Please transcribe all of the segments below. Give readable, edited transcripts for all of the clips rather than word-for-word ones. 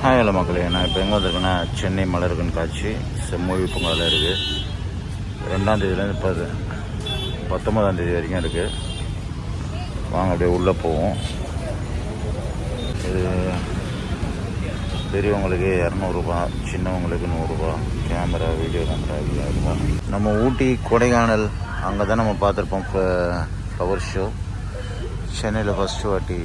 Hi hello மக்களே, நான் இப்போ எங்கே வந்திருக்கேன்னா சென்னை மலர் கண்காட்சி செம்மொழி பூங்காவில் இருக்குது. 2ஆம் தேதியிலேருந்து 19ஆம் தேதி வரைக்கும் இருக்குது. வாங்க அப்படியே உள்ளே போவோம். இது பெரியவங்களுக்கு 200ரூபா, சின்னவங்களுக்கு 100ரூபா. Camera, video camera 5000. நம்ம ஊட்டி கொடைக்கானல் அங்கே தான் நம்ம பார்த்துருப்போம் ஃப்ளவர் ஷோ. சென்னையில் ஃபஸ்ட்டு வாட்டி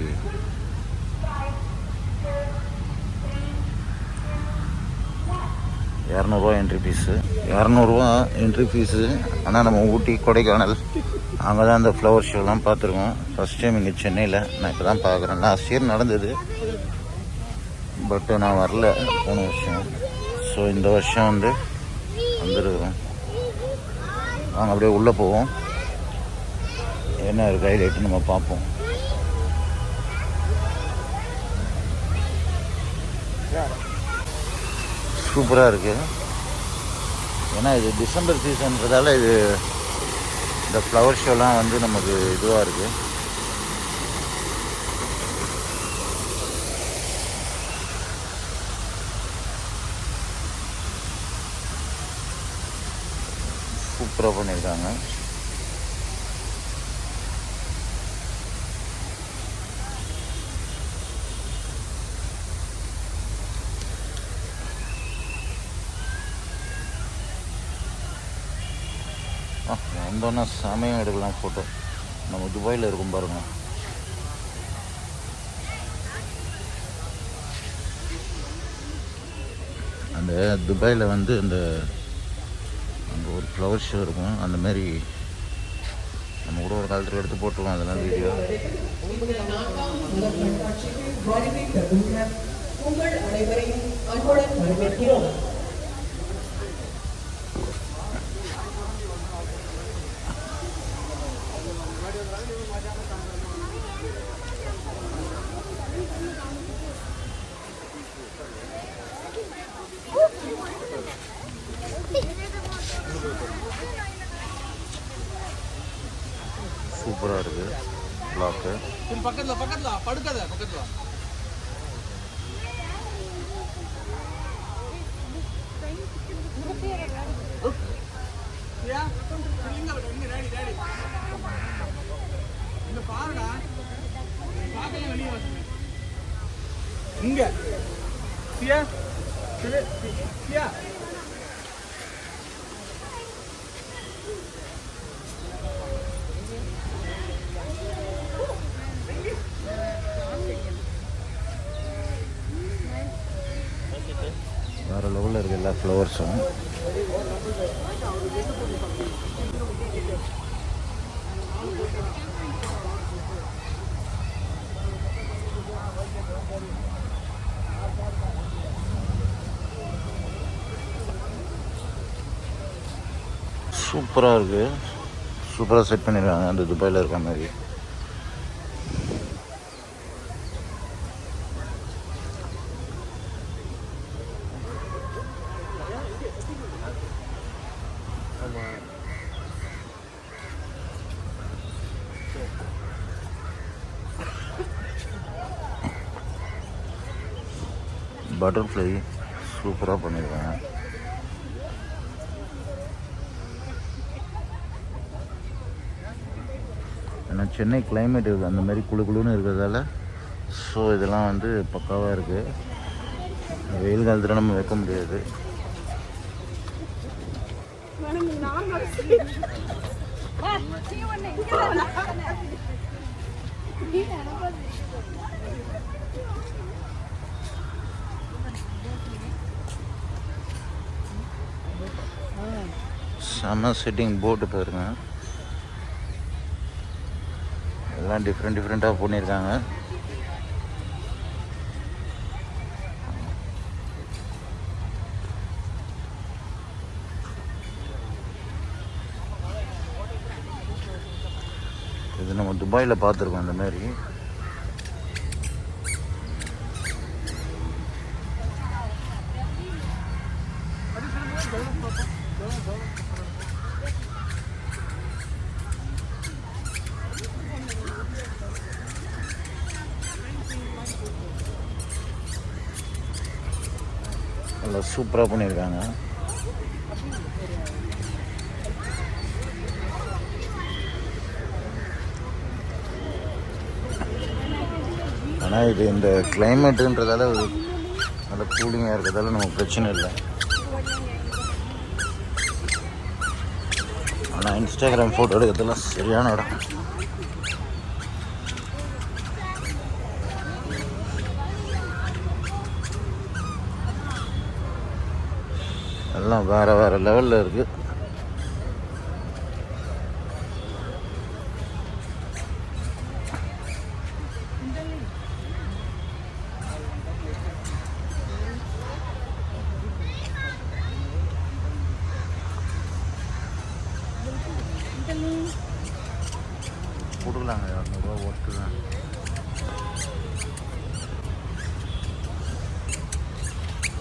₹200 என்ட்ரி ஃபீஸு. ₹200 entry fees. ஆனால் நம்ம ஊட்டி கொடைக்கானல் அங்கே தான் அந்த ஃப்ளவர் ஷோலாம் பார்த்துருக்கோம். ஃபஸ்ட் டைம் இங்கே சென்னையில் நான் இப்போ தான் பார்க்குறேன். லாஸ்ட் இயர் நடந்தது, பட்டு நான் வரல போன வருஷம். ஸோ இந்த வருஷம் வந்துருக்கோம். வாங்க அப்படியே உள்ளே போவோம். என்ன இருக்குது ஹைலைட்டு நம்ம பார்ப்போம். சூப்பராக இருக்குது. ஏன்னா இது டிசம்பர் சீசன்றதால இது இந்த ஃப்ளவர் ஷோலாம் நமக்கு இதுவாக இருக்குது. சூப்பராக பண்ணியிருக்காங்க. வந்தோன்னா சமயம் எடுக்கலாம் ஃபோட்டோ. நம்ம துபாயில் இருக்கும் பாருங்க. அந்த துபாயில் அந்த அங்கே ஒரு ஃப்ளவர் ஷோ இருக்கும். அந்த மாதிரி நம்ம கூட ஒரு காலத்தில் எடுத்து போட்டுருவோம் அதெல்லாம் வீடியோ. சூப்பராக இருக்குது பிளாக்கு. பக்கத்தில் படுக்காத பக்கத்தில் பாருடா. இங்க வேறு லெவலில் இருக்குது எல்லா ஃப்ளவர்ஸும். சூப்பராக இருக்குது. சூப்பராக செட் பண்ணியிருக்காங்க அந்த துபாயில் இருக்க மாதிரி. பட்டர்ஃப்ளை சூப்பராக பண்ணியிருக்காங்க. ஏன்னா சென்னை கிளைமேட் இருக்குது அந்த மாதிரி குளு குளுன்னு இருக்கிறதால ஸோ இதெல்லாம் பக்காவாக இருக்குது. வெயில் காலத்தில் நம்ம வைக்க முடியாது. செம்ம செட்டிங் போட்டு பாருங்க. எல்லாம் டிஃப்ரெண்ட்டாக பண்ணியிருக்காங்க. இது நம்ம துபாயில் பார்த்துருக்கோம் அந்த மாதிரி. நல்லா சூப்பராக பண்ணியிருக்காங்க. ஆனால் இது இந்த கிளைமேட்டுன்றதால நல்ல கூலிங்காக இருக்கிறதால நமக்கு பிரச்சனை இல்லை. ஆனால் இன்ஸ்டாகிராம் ஃபோட்டோ எடுக்கிறதுலாம் சரியான இடம். எல்லாம் வேறு வேறு லெவலில் இருக்குது. கொடுக்கலாங்க, 200 ஒர்த்து தான்.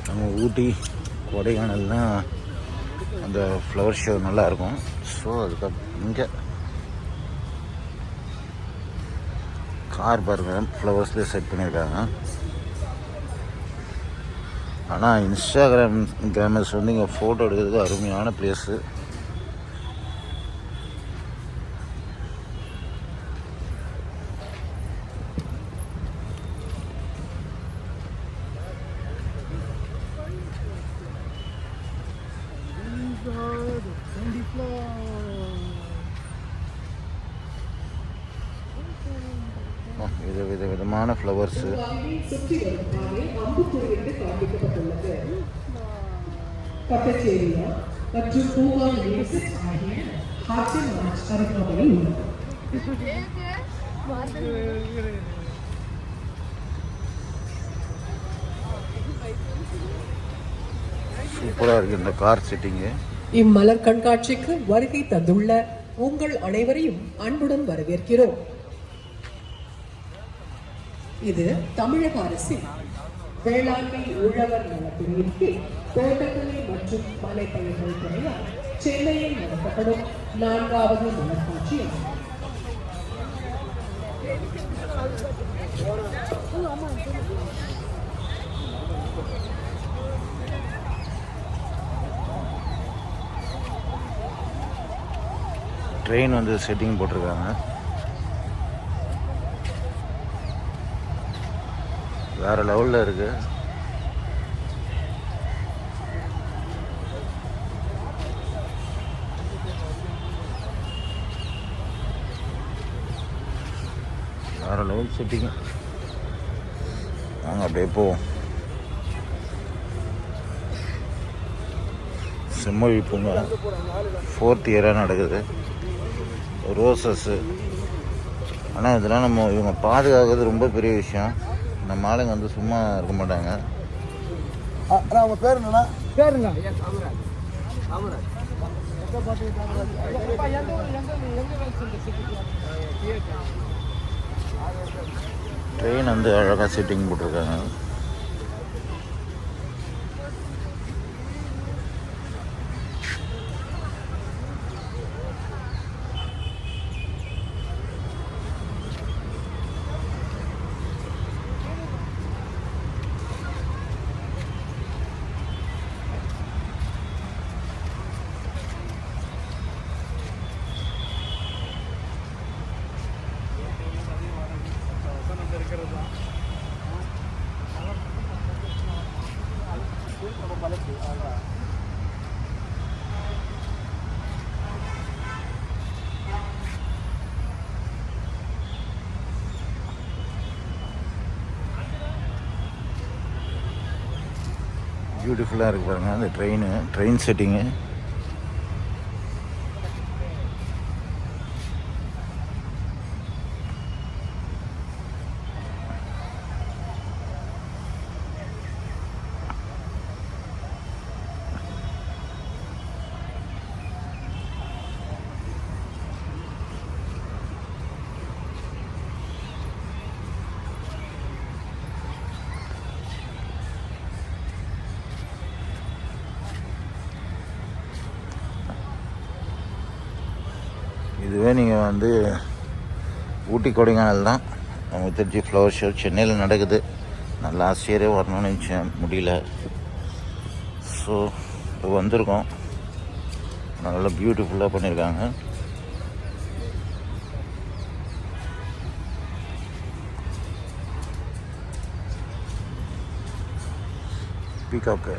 நம்ம ஊட்டி கொடைக்கானல்னால் அந்த ஃப்ளவர் ஷோ நல்லாயிருக்கும். ஸோ அதுக்கு இங்கே கார் பாருங்கள் ஃப்ளவர்ஸ்லேயே செட் பண்ணியிருக்காங்க. ஆனால் இன்ஸ்டாகிராமர்ஸ் வந்து இங்கே ஃபோட்டோ எடுக்கிறதுக்கு அருமையான பிளேஸு. விதவிதமான ஃப்ளவர்ஸு. சூப்பராக இருக்குது இந்த கார் செட்டிங்கு. இம்மலர் கண்காட்சிக்கு வருகை தந்துள்ள உங்கள் அனைவரையும் அன்புடன் வரவேற்கிறோம். இது தமிழக அரசின் வேளாண்மை உழவர் நலப்பிரிவின் கீழ் தோட்டக்கலை மற்றும் மலைப்பயிர்கள் துறையால் சென்னையில் நடத்தப்படும் 4வது மலர்காட்சி ஆகும். ட்ரெயின் வந்து செட்டிங் போட்டிருக்காங்க. வேறு லெவலில் இருக்குது. வேறு லெவல் செட்டிங். நாங்கள் அப்படியே போவோம். செம்மொழி பூங்கா 4th இயராக நடக்குது. ரோசஸ்ஸு. ஆனால் இதெல்லாம் இவங்க பாதுகாக்கிறது ரொம்ப பெரிய விஷயம். நம்ம ஆளுங்க வந்து சும்மா இருக்க மாட்டாங்க. அவங்க பேர் என்னன்னா பேருங்க ட்ரெயின் வந்து அழகாக செட்டிங் போட்டிருக்காங்க. பியூட்டிஃபுல்லாக இருக்குது பாருங்கள் அந்த ட்ரெயின் செட்டிங்கு. இதுவே நீங்கள் வந்து ஊட்டி கொடைக்கானல் தான். நம்ம திருச்சி ஃப்ளவர் ஷோ சென்னையில் நடக்குது. நல்லா ஆசையரே வரணும்னு நினச்சேன், முடியல. ஸோ வந்திருக்கோம். நல்லா பியூட்டிஃபுல்லாக பண்ணியிருக்காங்க. பீகாக்கு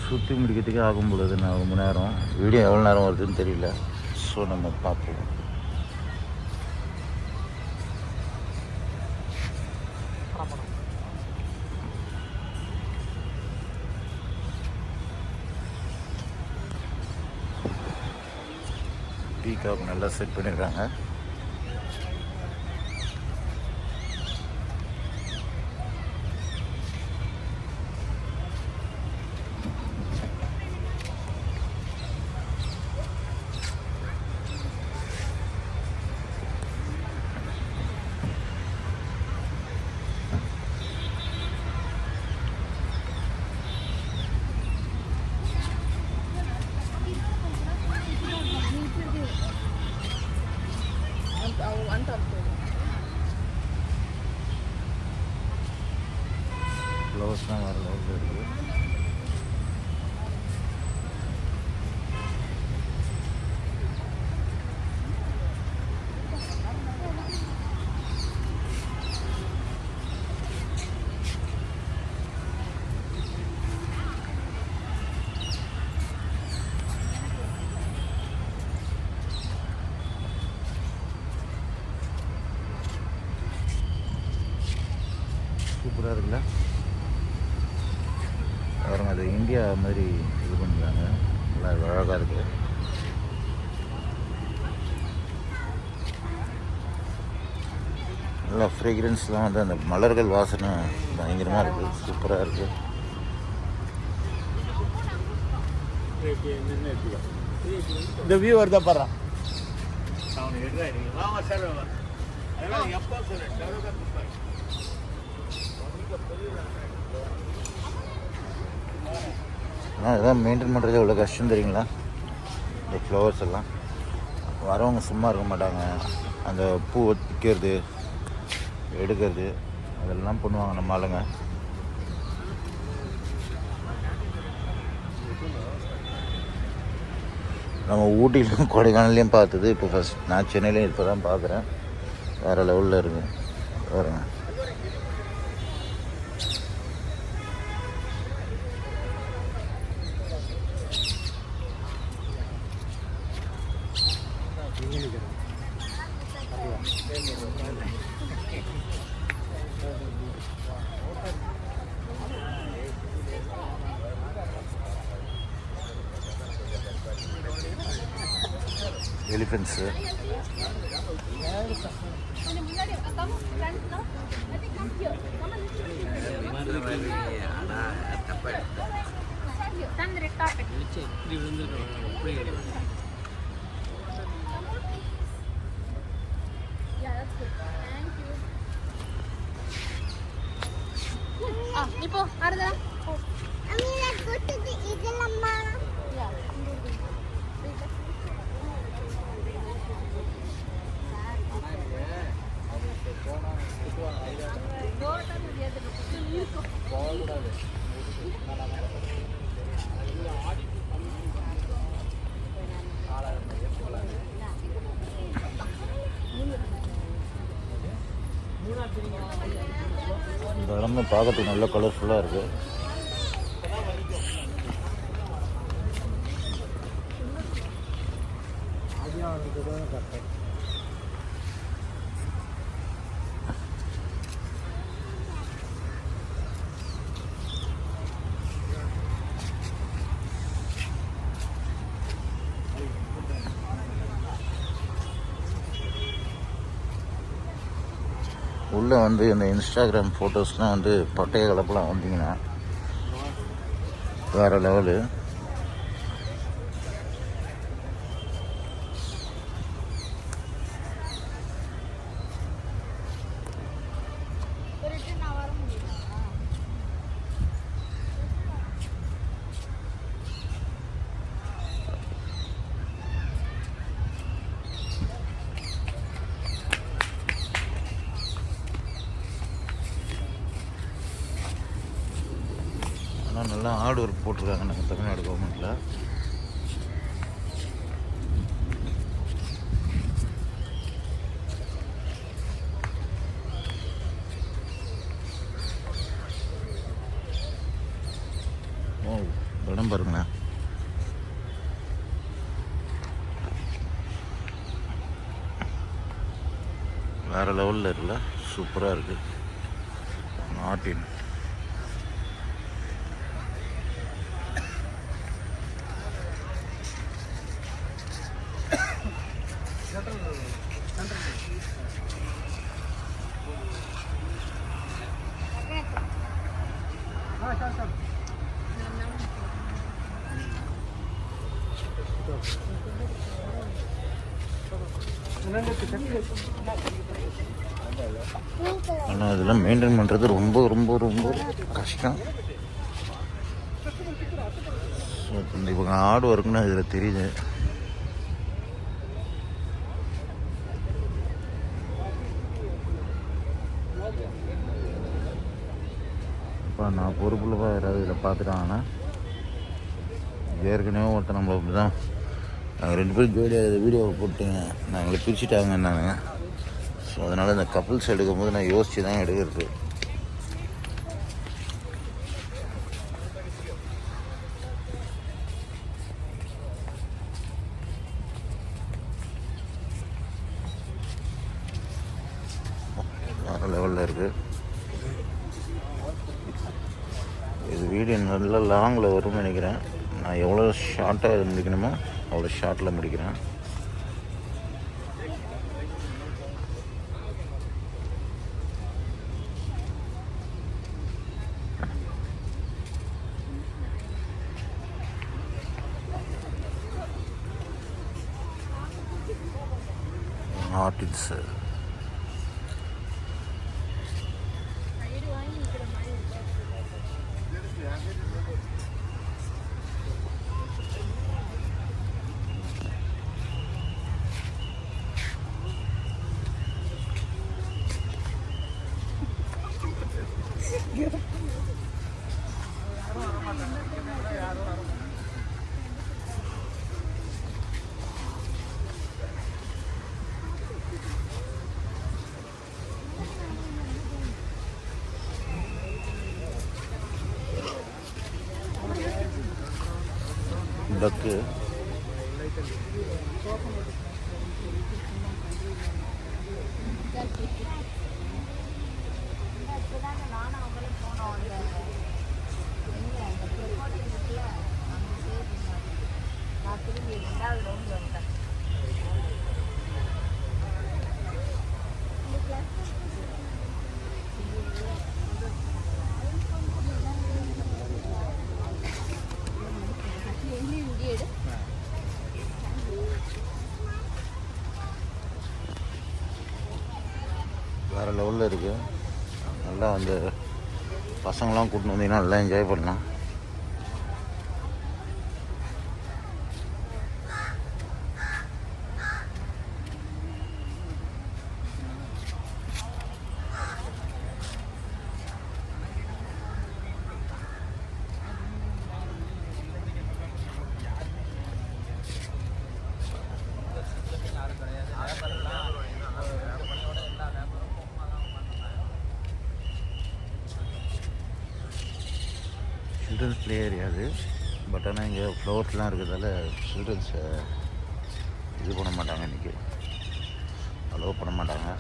சுற்றி முடிக்கிறதுக்கே ஆகும் பொழுது நான் ரொம்ப நேரம், வீடியோ எவ்வளோ நேரம் வருதுன்னு தெரியல. ஸோ நம்ம பார்ப்போம். பீகாக் நல்லா செட் பண்ணியிருக்காங்க. ஃப்ளவர்ஸ்லாம் வேறு லெவலில் இருக்குது. சூப்பராக இருக்குல்ல? பாருங்க, அது இந்தியா மாதிரி இது பண்ணிக்கிறாங்க. நல்லா அழகாக இருக்குது. நல்லா ஃப்ரேக்ரன்ஸ்லாம் வந்து அந்த மலர்கள் வாசனை பயங்கரமாக இருக்குது. சூப்பராக இருக்குது. இந்த வியூ வருதா பாரு. ஆனால் இதெல்லாம் மெயின்டைன் பண்ணுறது எவ்வளோ கஷ்டம் தெரியுங்களா? இந்த ஃப்ளவர்ஸ் எல்லாம் வரவங்க சும்மா இருக்க மாட்டாங்க. அந்த பூ விற்கிறது, எடுக்கிறது, அதெல்லாம் பண்ணுவாங்க நம்ம ஆளுங்க. நம்ம ஊட்டிலையும் கொடைக்கானல்லையும் பார்த்தது இப்போ ஃபஸ்ட். நான் சென்னையிலையும் இப்போ தான் பார்க்குறேன். வேறு லெவலில் இருக்குது. பாருங்க, எலிஃபென்ட்ஸு. இப்போ அடுத்த அம்மா கொட்டுது இதெல்லாம்மா. இந்த இடமே பார்க்கறதுக்கு நல்ல கலர்ஃபுல்லாக இருக்குது. உள்ளே வந்து இந்த இன்ஸ்டாகிராம் ஃபோட்டோஸ்லாம் வந்து பட்டைய கலப்பெலாம் வந்தீங்கன்னா வேறு லெவலு. நல்லா ஹார்ட் ஒர்க் போட்டிருக்காங்க நம்ம தமிழ்நாடு கவர்மெண்ட்டில். ஓ இடம் பாருங்கண்ணா. வேறு லெவலில் இருக்குல்ல, சூப்பராக இருக்குது. நாட்டின் ஆனால் இதெல்லாம் மெயின்டைன் பண்ணுறது ரொம்ப ரொம்ப ரொம்ப கஷ்டம். ஸோ இவங்க ஹார்ட் ஒர்க்குன்னு இதில் தெரியுது. இப்போ நான் பொறுப்புள்ள யாராவது இதில் பார்த்துட்டாங்கன்னா, ஏற்கனவே ஒருத்தர் நம்மளை அப்படி தான் நாங்கள் 2 பேரும் ஜோடியாக வீடியோவை போட்டுங்க நாங்களை பிரிச்சுட்டாங்கன்னாங்க. ஸோ அதனால் இந்த கப்புள்ஸ் எடுக்கும்போது நான் யோசித்து தான் எடுக்கிறது. வேறு லெவலில் இருக்குது இது. வீடியோ நல்லா லாங்கில் வரும்னு நினைக்கிறேன். நான் எவ்வளோ ஷார்ட்டாக முடிக்கணுமோ அவ்வளோ ஷார்ட்டில் முடிக்கிறேன். ஆர்டிஸ்ட் டக்கு வேறு லெவலில் இருக்குது. நல்லா அந்த பசங்களாம் கூட்டின்னு வந்தீங்கன்னா நல்லா என்ஜாய் பண்ணலாம். சில்ட்ரன்ஸ் ப்ளே ஏரியா அது. பட் ஆனால் இங்கே ஃப்ளவர்ஸ்லாம் இருக்கிறதால சில்ட்ரன்ஸை இது பண்ண மாட்டாங்க, இன்றைக்கி அலோவ் பண்ண மாட்டாங்க.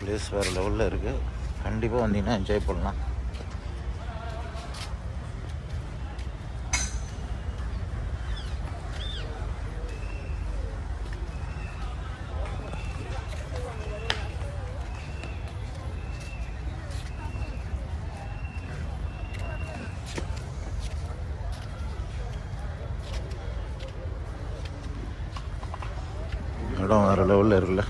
ப்ளேஸ் வேறு லெவலில் இருக்குது. கண்டிப்பாக வந்தீங்கன்னா என்ஜாய் பண்ணலாம். இடம் வேறு லெவலில் இருக்குல்ல.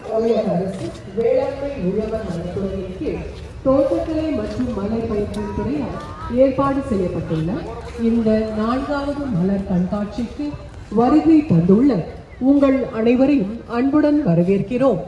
தமிழக அரசு வேளாண்மை உழவர் நலத்துறையின் கீழ் தோட்டக்கலை மற்றும் மலை பயிர்கள் துறையால் ஏற்பாடு செய்யப்பட்டுள்ள இந்த 4வது மலர் கண்காட்சிக்கு வருகை தந்துள்ள உங்கள் அனைவரையும் அன்புடன் வரவேற்கிறோம்.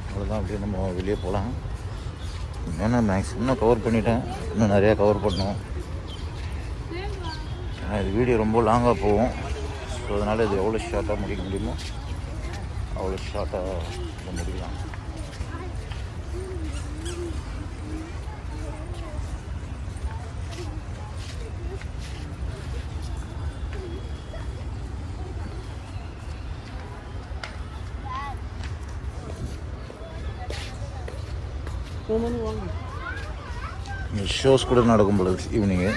அவ்வளோதான், அப்படியே நம்ம வெளியே போகலாம். ஏன்னா மேக்ஸிமம் கவர் பண்ணிட்டேன், இன்னும் நிறையா கவர் பண்ணோம். ஏன்னா இது வீடியோ ரொம்ப லாங்காக போகும். ஸோ அதனால் இது எவ்வளோ ஷார்ட்டாக முடிக்க முடியுமோ அவ்வளோ ஷார்ட்டாக முடிக்கலாம். ஷோஸ் கூட நடக்கும் பொழுது ஈவினிங்கு.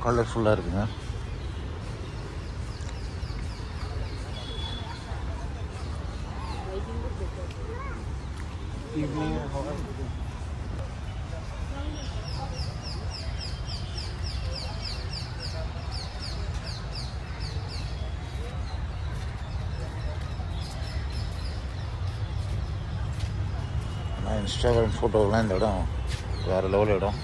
கலர்ஃபுல்லாக இருக்குங்க. நான் இன்ஸ்டாகிராம் ஃபோட்டோலாம் இந்த இடம் வேறு லெவல் இடம்.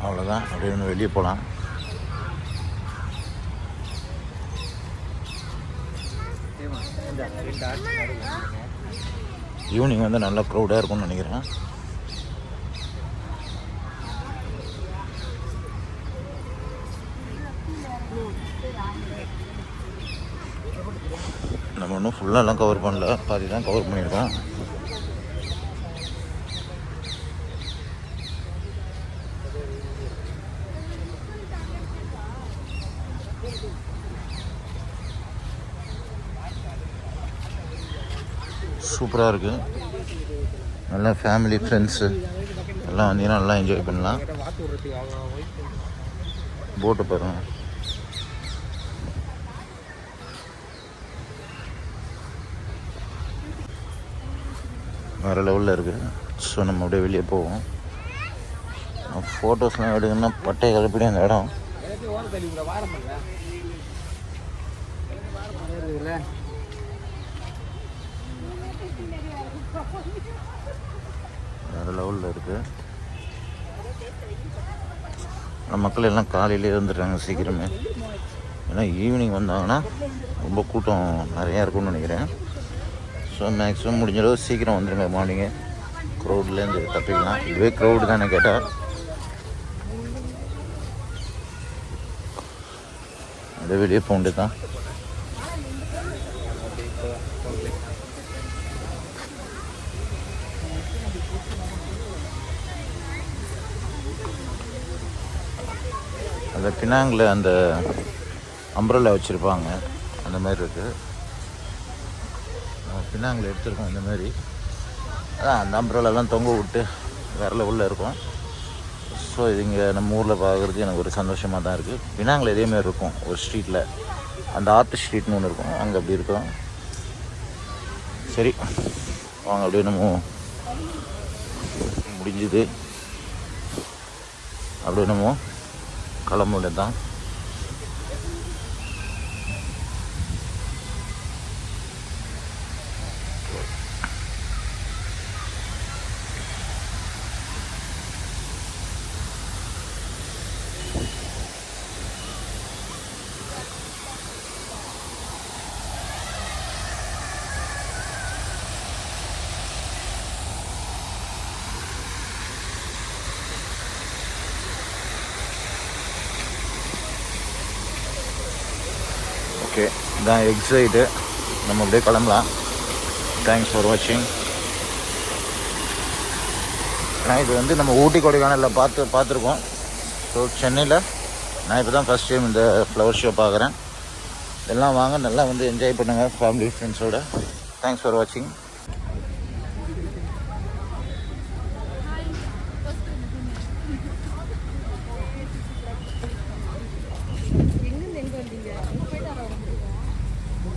அவ்வளோதான், அப்படியே ஒன்று வெளியே போகலாம். ஈவினிங் வந்து நல்லா க்ரௌடாக இருக்கும்னு நினைக்கிறேன். நம்ம இன்னும் ஃபுல்லாலாம் கவர் பண்ணல, பாதி தான் கவர் பண்ணியிருக்கோம். சூப்பராக இருக்குது. நல்லா ஃபேமிலி ஃப்ரெண்ட்ஸு எல்லாம் வந்தீங்கன்னா நல்லா என்ஜாய் பண்ணலாம். போட்டு பாருங்க, வேறு லெவலில் இருக்குது. ஸோ நம்ம அப்படியே வெளியே போவோம். ஃபோட்டோஸ்லாம் எடுக்கணும்னா பட்டை கலப்படி அந்த இடம். வேறு லெவலில் இருக்குது. மக்கள் எல்லாம் காலையிலே வந்துடுறாங்க சீக்கிரமே. ஏன்னா ஈவினிங் வந்தாங்கன்னா ரொம்ப கூட்டம் நிறையா இருக்கும்னு நினைக்கிறேன். ஸோ மேக்ஸிமம் முடிஞ்ச அளவு சீக்கிரம் வந்துடுங்க. மார்னிங்கு க்ரௌட்லேருந்து தப்பிக்கலாம். இதுவே க்ரௌடு தானே கேட்டால். அப்படியே வெளியே போக வேண்டியது தான். அந்த பினாங்கில் அந்த அம்ப்ரெல்லா வச்சுருப்பாங்க, அந்த மாதிரி இருக்குது. பினாங்கில் எடுத்துருக்கோம் இந்த மாதிரி. அதான் அந்த அம்ப்ரெல்லாலாம் தொங்க விட்டு வேறு லெவலில் இருக்கும். ஸோ இது இங்கே நம்ம ஊரில் பார்க்குறது எனக்கு ஒரு சந்தோஷமாக தான் இருக்குது. பினாங்கில் இதேமாரி இருக்கும் ஒரு ஸ்ட்ரீட்டில், அந்த ஆர்ட் ஸ்ட்ரீட்னு ஒன்று இருக்கும், அங்கே அப்படி இருக்கும். சரி வாங்க, அப்படியே நம்ம முடிஞ்சுது. அப்படியே நம்ம கிளம்ப தான். ஓகே, இதான் எக்ஸைட்டு. நம்ம அப்படியே கிளம்பலாம். தேங்க்ஸ் ஃபார் வாட்சிங். ஏன்னா இது வந்து நம்ம ஊட்டி கொடைக்கானலில் பார்த்துருக்கோம். ஸோ சென்னையில் நான் இப்போ தான் ஃபஸ்ட் டைம் இந்த ஃப்ளவர் ஷோ பார்க்குறேன். எல்லாம் வாங்க, நல்லா வந்து என்ஜாய் பண்ணுங்கள் ஃபேமிலி ஃப்ரெண்ட்ஸோட. தேங்க்ஸ் ஃபார் வாட்சிங்.